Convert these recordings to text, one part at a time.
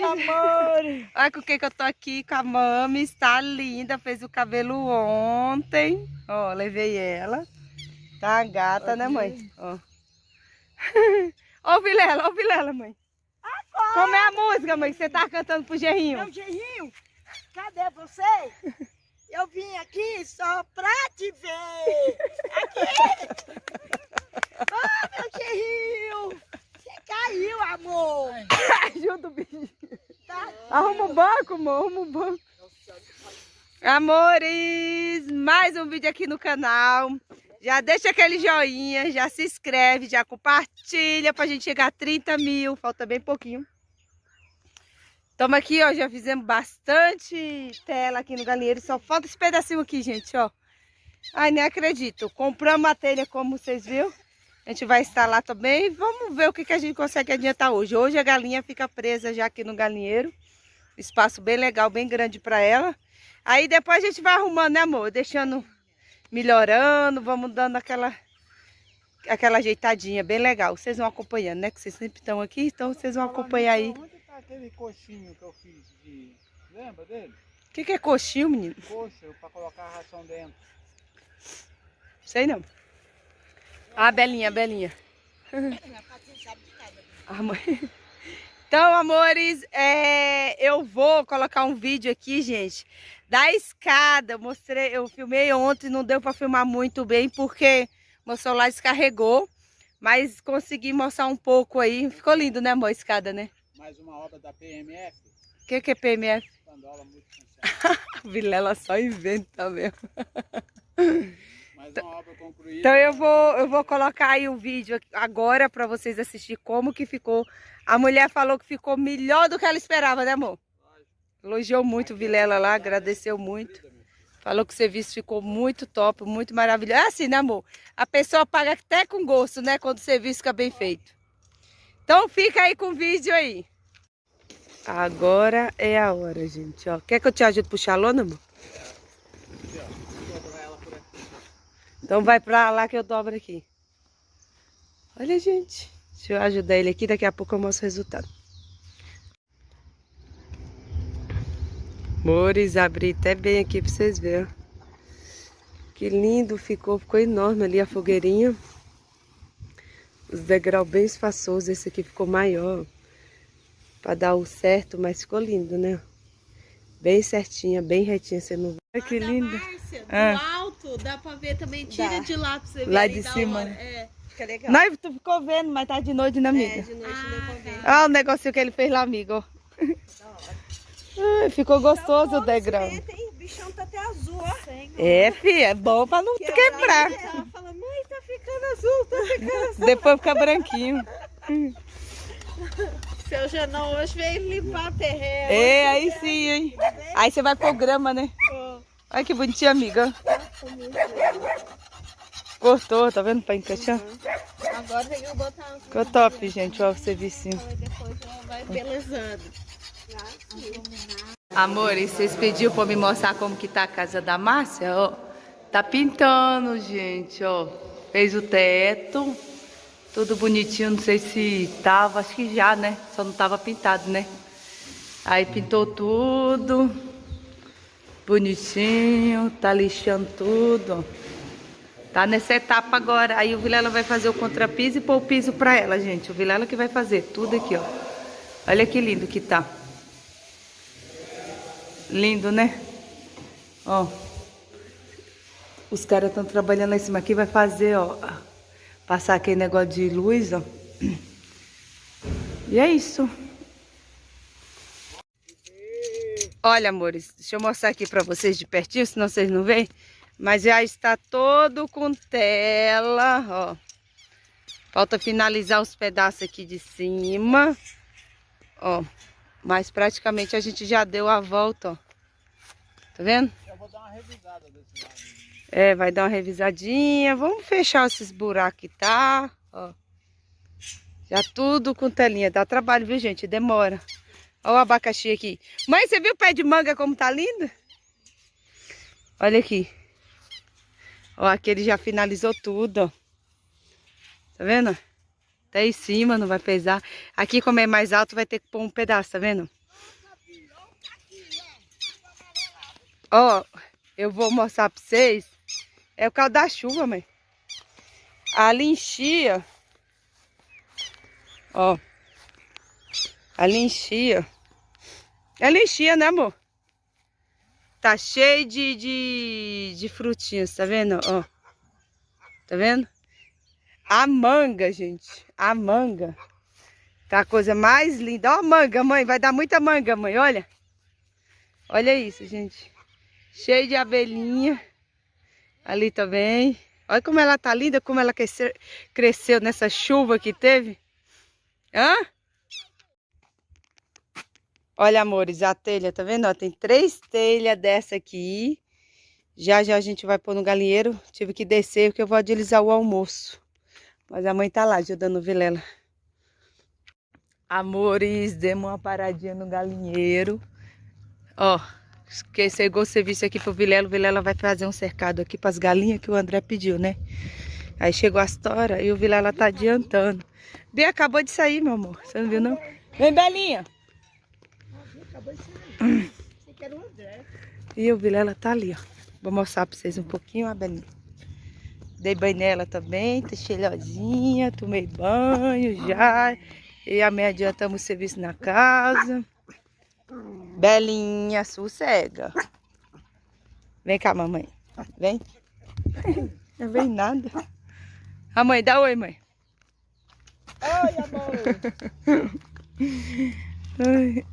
amores. Olha com quem que eu tô aqui, com a Mami. Está linda, fez o cabelo ontem. Ó, levei ela. Tá gata, aqui, né, mãe? Ó. Ó o Vilela, mãe. Agora. Como é a música, mãe, que você tá cantando pro Gerrinho? Meu Gerrinho, cadê você? Eu vim aqui só pra te ver. Aqui. Oh, meu Gerrinho. Você caiu, amor. Ajuda o bicho. Tá. Arruma o banco, amor. Arruma o banco. Amores, mais um vídeo aqui no canal. Já deixa aquele joinha, já se inscreve, já compartilha pra gente chegar a 30 mil. Falta bem pouquinho. Estamos aqui, ó, já fizemos bastante tela aqui no galinheiro. Só falta esse pedacinho aqui, gente, ó. Ai, nem acredito. Compramos a telha, como vocês viram. A gente vai instalar também. Vamos ver o que a gente consegue adiantar hoje. Hoje a galinha fica presa já aqui no galinheiro. Espaço bem legal, bem grande para ela. Aí depois a gente vai arrumando, né, amor? Deixando, melhorando, vamos dando aquela ajeitadinha bem legal. Vocês vão acompanhando, né? Que vocês sempre estão aqui, então vocês vão acompanhar aí. Onde tá aquele coxinho que eu fiz de... Lembra dele? O que é coxinho, menino? Coxa, para colocar a ração dentro. Sei não. Ah, Belinha, Belinha. Ah, mãe. Então, amores, eu vou colocar um vídeo aqui, gente, da escada. Eu filmei ontem, não deu para filmar muito bem, porque meu celular descarregou. Mas consegui mostrar um pouco aí. Ficou lindo, né, amor, a escada, né? Mais uma obra da PMF. O que é PMF? Pandola multifuncional. Vilela só inventa mesmo. Mais uma obra concluída. Então eu vou colocar aí o vídeo agora para vocês assistirem como que ficou. A mulher falou que ficou melhor do que ela esperava, né, amor? Elogiou muito o Vilela lá, agradeceu muito. Falou que o serviço ficou muito top, muito maravilhoso. É assim, né, amor? A pessoa paga até com gosto, né, quando o serviço fica bem feito. Então fica aí com o vídeo aí. Agora é a hora, gente, ó. Quer que eu te ajude a puxar a lona, amor? Então vai pra lá que eu dobro aqui. Olha, gente. Deixa eu ajudar ele aqui, daqui a pouco eu mostro o resultado. Amores, abri até bem aqui pra vocês verem. Que lindo ficou, ficou enorme ali a fogueirinha. Os degraus bem espaçosos, esse aqui ficou maior. Pra dar o certo, mas ficou lindo, né? Bem certinha, bem retinha, você não vê. Olha que linda. Márcia, do alto, dá pra ver também, tira de lá pra você ver. Lá de cima. É. Fica legal. Não, tu ficou vendo, mas tá de noite, né, amiga? De noite não vou ver. Olha o negocinho que ele fez lá, amigo. Ficou gostoso o degrau. O bichão tá até azul, ó. É, filha, é bom pra não quebrar. Ela fala, mãe, tá ficando azul, tá ficando azul. Depois fica branquinho. Seu Janão hoje veio limpar a terreira. É, aí sim, hein? Aí você vai pôr grama, né? Olha que bonitinho, amiga. Cortou, tá vendo? Pra encaixar. Agora tem que botar... Ficou top, gente, ó, o servicinho. Depois ela vai belezando. Amores, vocês pediram pra me mostrar como que tá a casa da Márcia, ó. Tá pintando, gente, ó. Fez o teto. Tudo bonitinho, não sei se tava, acho que já, né? Só não tava pintado, né? Aí pintou tudo. Bonitinho, tá lixando tudo, ó. Tá nessa etapa agora. Aí o Vilela vai fazer o contrapiso e pôr o piso pra ela, gente. O Vilela que vai fazer tudo aqui, ó. Olha que lindo que tá. Lindo, né? Ó. Os caras estão trabalhando lá em cima aqui, vai fazer, ó. Passar aquele negócio de luz, ó. E é isso. Olha, amores, deixa eu mostrar aqui pra vocês de pertinho, senão vocês não veem. Mas já está todo com tela, ó. Falta finalizar os pedaços aqui de cima. Ó. Mas praticamente a gente já deu a volta, ó. Tá vendo? Eu vou dar uma revisada desse lado. É, vai dar uma revisadinha. Vamos fechar esses buracos que tá, ó. Já tudo com telinha. Dá trabalho, viu, gente? Demora. Olha o abacaxi aqui. Mãe, você viu o pé de manga como tá lindo? Olha aqui. Ó, aqui ele já finalizou tudo, ó. Tá vendo? Até em cima, não vai pesar. Aqui, como é mais alto, vai ter que pôr um pedaço, tá vendo? Ó, eu vou mostrar pra vocês. É o causa da chuva, mãe. Ali enchia. Ó. Ali enchia. Ela enchia, né, amor? Tá cheio de frutinhas, tá vendo? Ó. Tá vendo? A manga, gente. A manga. Tá a coisa mais linda. Ó a manga, mãe. Vai dar muita manga, mãe. Olha. Olha isso, gente. Cheio de abelhinha. Ali também. Olha como ela tá linda, como ela cresceu nessa chuva que teve. Hã? Olha, amores, a telha, tá vendo? Ó, tem 3 telhas dessa aqui. Já já a gente vai pôr no galinheiro. Tive que descer porque eu vou agilizar o almoço. Mas a mãe tá lá ajudando o Vilela. Amores, demos uma paradinha no galinheiro. Ó, que chegou o serviço aqui pro Vilela. O Vilela vai fazer um cercado aqui pras galinhas que o André pediu, né? Aí chegou as toras e o Vilela tá adiantando. Bia, acabou de sair, meu amor. Você não viu, não? Vem, Belinha. E o Vilela tá ali, ó. Vou mostrar pra vocês um pouquinho a Belinha. Dei banho nela também, tá cheirosinha, tomei banho já. E a mãe adiantamos o serviço na casa. Belinha, sossega. Vem cá, mamãe. Vem. Não vem nada. A mãe, dá oi, mãe. Oi, amor. Ai.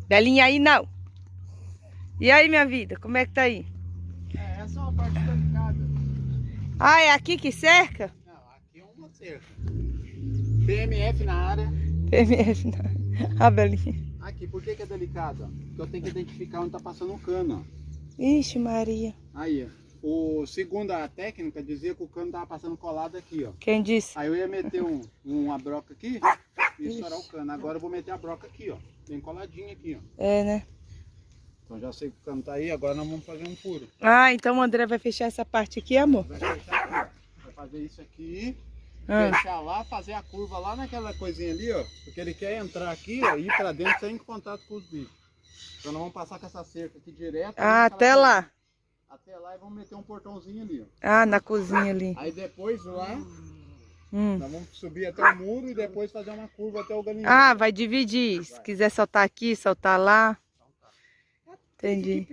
Belinha aí não. E aí, minha vida, como é que tá aí? Essa é uma parte delicada. Ah, é aqui que cerca? Não, aqui é uma cerca. PMF na área. PMF, não. A Belinha. Aqui, por que é delicada? Porque eu tenho que identificar onde tá passando o cano, ó. Ixi, Maria. Aí, segundo a técnica, dizia que o cano tava passando colado aqui, ó. Quem disse? Aí eu ia meter uma broca aqui e estourar o cano. Agora eu vou meter a broca aqui, ó. Bem coladinha aqui, ó. É, né? Então já sei que o cano tá aí, agora nós vamos fazer um furo. Ah, então o André vai fechar essa parte aqui, amor? Vai fechar aqui, ó. Vai fazer isso aqui, Ah. fechar lá, fazer a curva lá naquela coisinha ali, ó. Porque ele quer entrar aqui, ó, e ir pra dentro sem contato com os bichos. Então nós vamos passar com essa cerca aqui direto. Ah, até lá. Até lá e vamos meter um portãozinho ali, ó. Ah, na cozinha ali. Aí depois lá, Hum. nós vamos subir até o muro e depois fazer uma curva até o galinheiro. Ah, vai dividir. Se quiser soltar aqui, soltar lá. Entendi.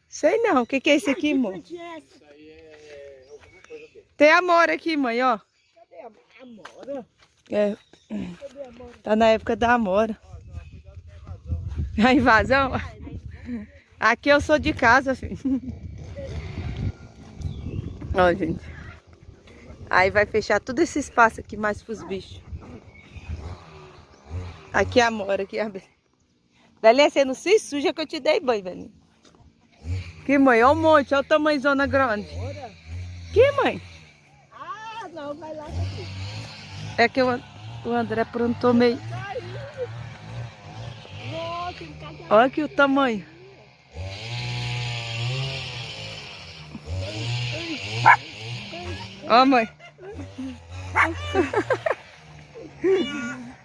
Sei não. O que é isso aqui, amor? Isso aí é alguma coisa dele. Tem amor aqui, mãe, ó. Cadê a amora? É, Cadê a amora? tá na época da amora. A invasão? Aqui eu sou de casa, filho. Ó, gente. Aí vai fechar todo esse espaço aqui mais pros bichos. Aqui é a amora, aqui é a Belinha. Belinha, você não se suja que eu te dei banho, Belinha. Que mãe, olha um monte, olha o tamanhozona grande. Que mãe? Ah, não, vai lá daqui. É que o André plantou meio. Nossa, ele tá Olha aqui o tamanho. Ó, mãe.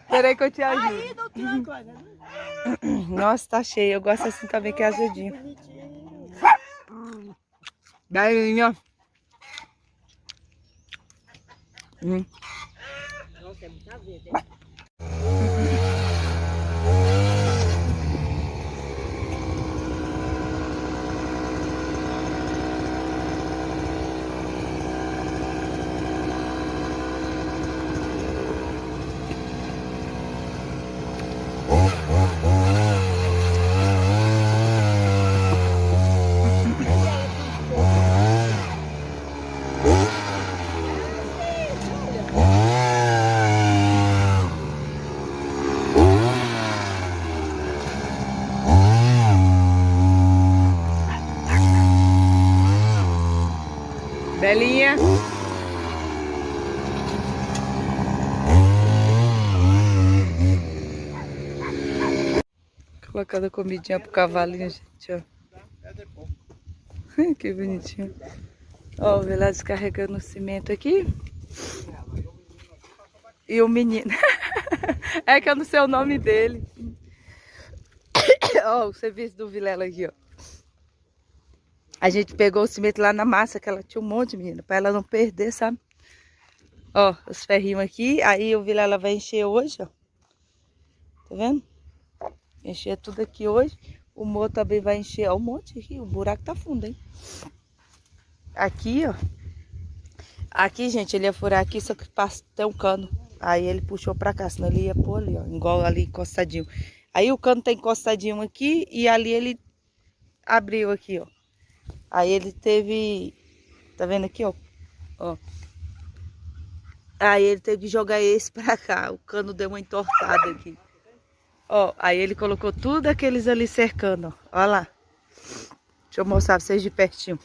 Peraí que eu te ajudo. aí no tranco, olha. Nossa, tá cheio. Eu gosto assim também, que é azedinho. Bonitinho. Belinha. Nossa, é muita verde, hein? Belinha. Colocando a comidinha pro cavalinho, gente, ó. Que bonitinho. Ó, o Vilela descarregando o cimento aqui. E o menino. É que eu não sei o nome dele. Ó, o serviço do Vilela aqui, ó. A gente pegou o cimento lá na massa, que ela tinha um monte, menina, pra ela não perder, sabe? Ó, os ferrinhos aqui. Aí o Vilela vai encher hoje, ó. Tá vendo? Encher tudo aqui hoje. O Mô também vai encher, ó, um monte aqui. O buraco tá fundo, hein? Aqui, ó. Aqui, gente, ele ia furar aqui, só que tem um cano. Aí ele puxou pra cá, senão ele ia pôr ali, ó. Igual ali, encostadinho. Aí o cano tá encostadinho aqui e ali ele abriu aqui, ó. Aí ele teve... Tá vendo aqui, ó? Ó. Aí ele teve que jogar esse pra cá. O cano deu uma entortada aqui. Ó, aí ele colocou tudo aqueles ali cercando, ó. Ó lá. Deixa eu mostrar pra vocês de pertinho.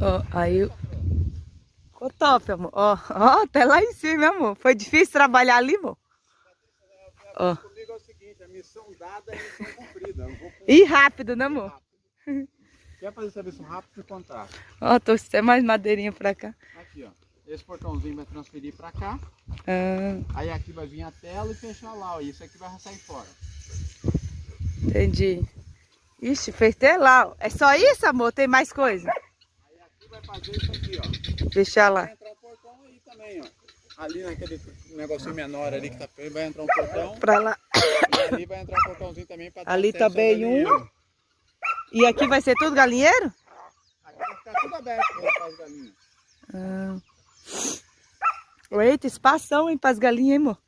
Ó, aí... Ficou top, amor. Ó, ó, até lá em cima, amor. Foi difícil trabalhar ali, amor? Ó. Comigo é o seguinte, a missão dada é a missão cumprida. Eu vou E rápido, né, amor? Quer fazer essa missão rápido, contrato. Ó, trouxe até mais madeirinha pra cá. Aqui, ó. Esse portãozinho vai transferir pra cá. Ah, Aí aqui vai vir a tela e fechar lá, ó. Isso aqui vai sair fora. entendi. Ixi, fez até lá, ó. É só isso, amor? Tem mais coisa? Aí aqui vai fazer isso aqui, ó. Fechar lá. Vai entrar um portão aí também, ó. Ali naquele negocinho menor ali que tá feio, vai entrar um portão. Pra lá. E ali vai entrar um portãozinho também pra dar Ali acesso ao também galinheiro. E aqui vai ser tudo galinheiro? Aqui vai ficar tudo aberto para as galinhas. Ah. Eita, espação, hein, para as galinhas, hein, amor?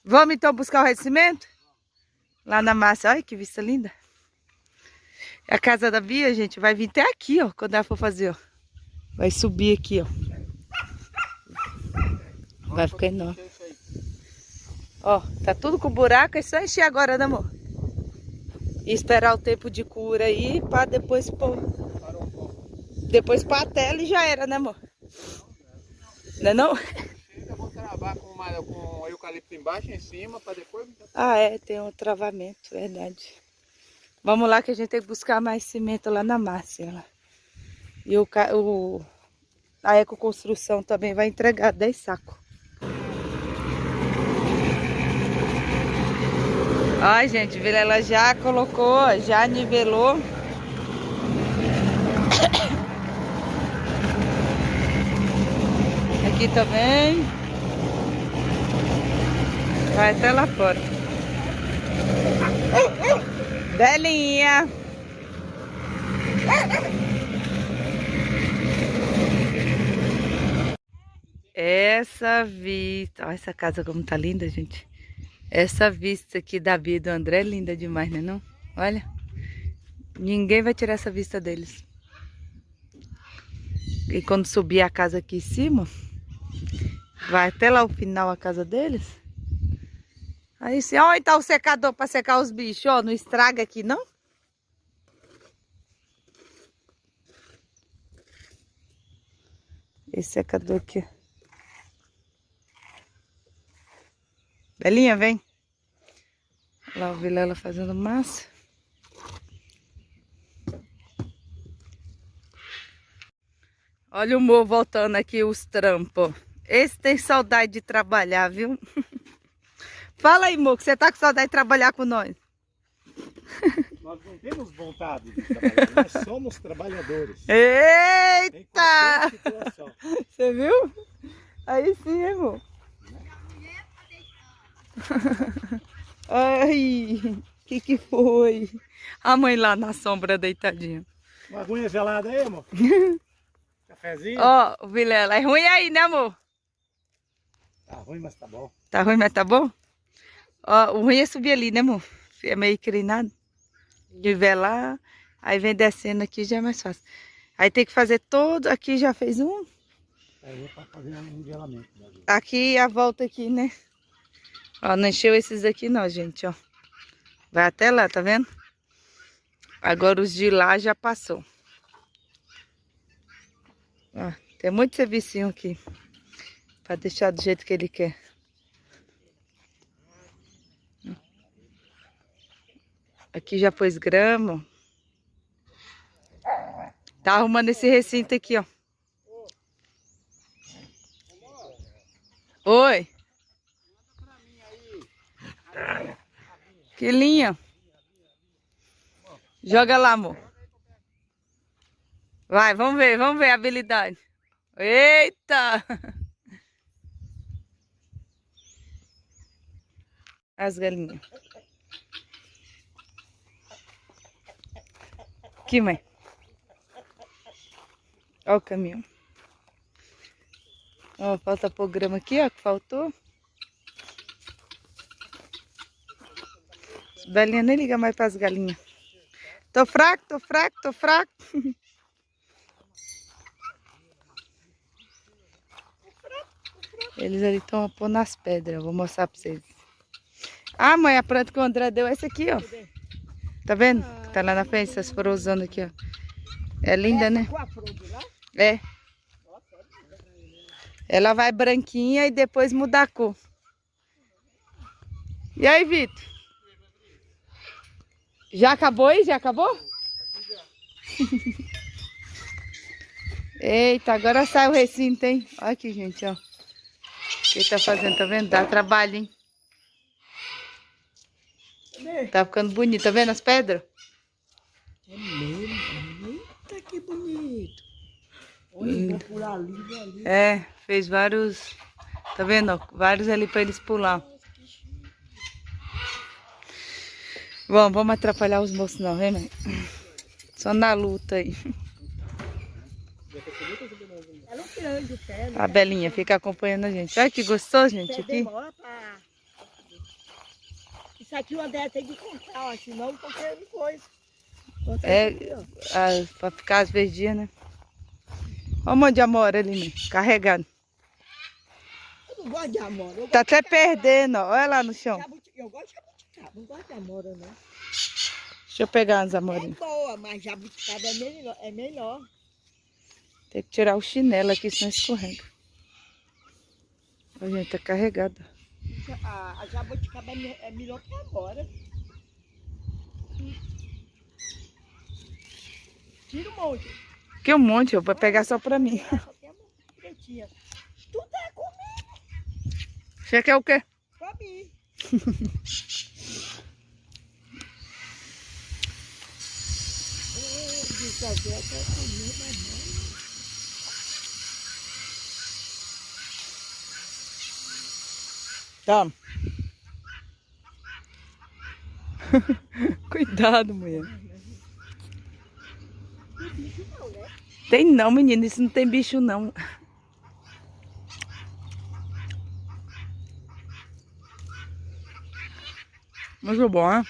Vamos então buscar o resto de cimento? Lá na massa. Olha que vista linda. A casa da Bia, gente, vai vir até aqui, ó, quando ela for fazer, ó. Vai subir aqui, ó. Vai ficar enorme. Ó, tá tudo com buraco, é só encher agora, né, amor? E esperar o tempo de cura aí, pra depois pôr. Depois pôr a tela e já era, né, amor? Não é não? Eu vou travar com eucalipto embaixo e em cima, para depois... Ah, é, tem um travamento, verdade. Vamos lá que a gente tem que buscar mais cimento lá na Márcia. Lá. E a Ecoconstrução também vai entregar 10 sacos. Ai, gente, Vilela já colocou, já nivelou. Aqui também. Vai até lá fora. Belinha. Essa vista. Olha essa casa como tá linda, gente. Essa vista aqui da Bia e do André é linda demais, né não? Olha. Ninguém vai tirar essa vista deles. E quando subir a casa aqui em cima, vai até lá o final a casa deles. Aí sim, olha tá o secador para secar os bichos, ó, não estraga aqui não. Esse secador aqui. Belinha, vem. Lá o Vilela fazendo massa. Olha o Mô voltando aqui os trampos. Esse tem saudade de trabalhar, viu? Fala aí, Mô, que você tá com saudade de trabalhar com nós. Nós não temos vontade de trabalhar, nós somos trabalhadores. Eita! Em qualquer situação. Você viu? Aí sim, irmão. Ai, que foi? A mãe lá na sombra deitadinha. Uma aguinha gelada aí, amor? Cafezinho? Ó, o Vilela, é ruim aí, né, amor? Tá ruim, mas tá bom. Tá ruim, mas tá bom? Ó, o ruim é subir ali, né, amor? É meio inclinado. Nivelar, aí vem descendo aqui já é mais fácil. Aí tem que fazer todo, aqui já fez um. Aí é pra fazer um nivelamento. Né? Aqui a volta aqui, né? Ó, não encheu esses aqui não, gente, ó. Vai até lá, tá vendo? Agora os de lá já passou. Ó, tem muito servicinho aqui. Pra deixar do jeito que ele quer. Aqui já pôs grama. Tá arrumando esse recinto aqui, ó. Oi. Que linha. Joga lá, amor. Vai, vamos ver a habilidade. Eita! As galinhas. Aqui, mãe. Olha o caminhão. Ó, falta programa aqui, ó, que faltou. As belinhas nem ligam mais para as galinhas. Tô fraco, tô fraco, tô fraco. Eles ali estão pondo as pedras, eu vou mostrar para vocês. Ah, mãe, a planta que o André deu é essa aqui, ó. Tá vendo? Tá lá na frente, essas florosando aqui, ó. É linda, né? É. Ela vai branquinha e depois muda a cor. E aí, Vitor? Já acabou aí? Já acabou? Eita, agora sai o recinto, hein? Olha aqui, gente, ó. O que ele tá fazendo, tá vendo? Dá trabalho, hein? Tá ficando bonito, tá vendo as pedras? É mesmo. Eita, que bonito. Olha, por ali. É, fez vários, tá vendo? Ó, vários ali pra eles pular. Vamos atrapalhar os moços não, vem, mãe? Só na luta aí. Ela é grande o pé, né? A Belinha fica acompanhando a gente. Olha que gostoso, gente, Pé aqui. demora pra... Isso aqui o André tem que cortar, ó, senão qualquer coisa. É, pra ficar as verdinhas, né? Olha um monte de amora ali, né? Carregado. Eu não gosto de amora. Tá até perdendo, ó. Olha lá no chão. Eu gosto de jabuticaba, não gosto de amora, não. Deixa eu pegar as É amorinhas. boa, mas jabuticaba é melhor. Tem que tirar o chinelo aqui, senão escorrega. A gente tá carregada. A jabuticaba é melhor que agora. Tira um monte. Que um monte, eu vou pegar só pra mim. Só tem uma pretinha. Tudo é comigo. Você quer o quê? Pra mim. Toma. Cuidado, mulher. Tem não, menina. Isso não tem bicho, não. Muito bom, né?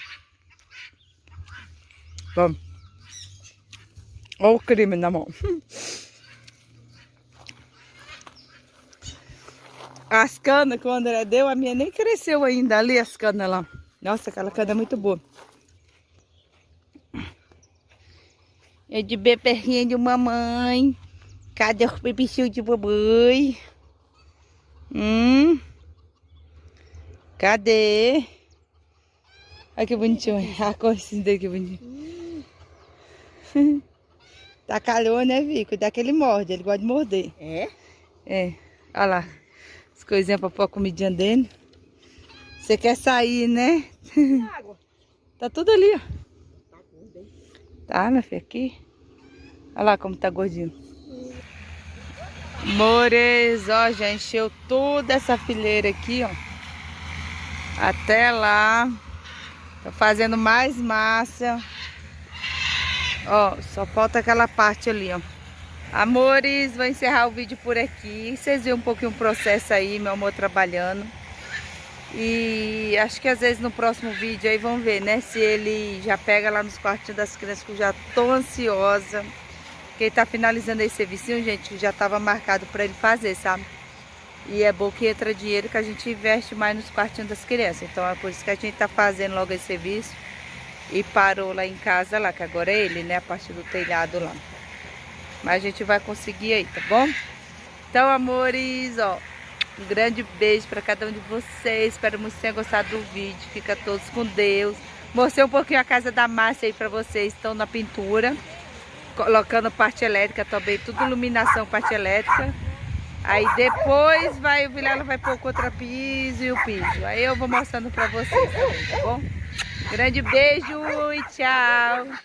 Vamos. Olha o creme na mão. As canas que o André deu, a minha nem cresceu ainda. Ali as canas lá. Nossa, aquela cana é muito boa. É de beberrinha de mamãe. Cadê o bichinho de mamãe? Cadê? Olha que bonitinho. A corzinha dele, que bonitinho. Tá calor, né, Vico? Daquele morde, ele gosta de morder. É? É. Olha lá. As coisinhas pra pôr a comidinha dele. Você quer sair, né? Água. Tá tudo ali, ó. Tá tudo aí. Tá, minha filha, aqui. Olha lá como tá gordinho. Mores, ó, já encheu toda essa fileira aqui, ó. Até lá. Tô fazendo mais massa. Ó, só falta aquela parte ali, ó. Amores, vou encerrar o vídeo por aqui. Vocês viram um pouquinho o processo aí, meu amor trabalhando. E acho que às vezes no próximo vídeo aí vão ver, né? Se ele já pega lá nos quartinhos das crianças, que eu já tô ansiosa. Porque ele tá finalizando esse servicinho, gente, que já tava marcado pra ele fazer, sabe? E é bom que entra dinheiro que a gente investe mais nos quartinhos das crianças. Então é por isso que a gente tá fazendo logo esse serviço. E parou lá em casa, lá, que agora é ele, né? A parte do telhado lá. Mas a gente vai conseguir aí, tá bom? Então, amores, ó. Um grande beijo pra cada um de vocês. Espero muito que tenham gostado do vídeo. Fica todos com Deus. Mostrei um pouquinho a casa da Márcia aí pra vocês. Estão na pintura. Colocando parte elétrica também. Tudo iluminação, parte elétrica. Aí depois o Vilela vai pôr o contrapiso e o piso. Aí eu vou mostrando pra vocês também, tá bom? Grande beijo e tchau!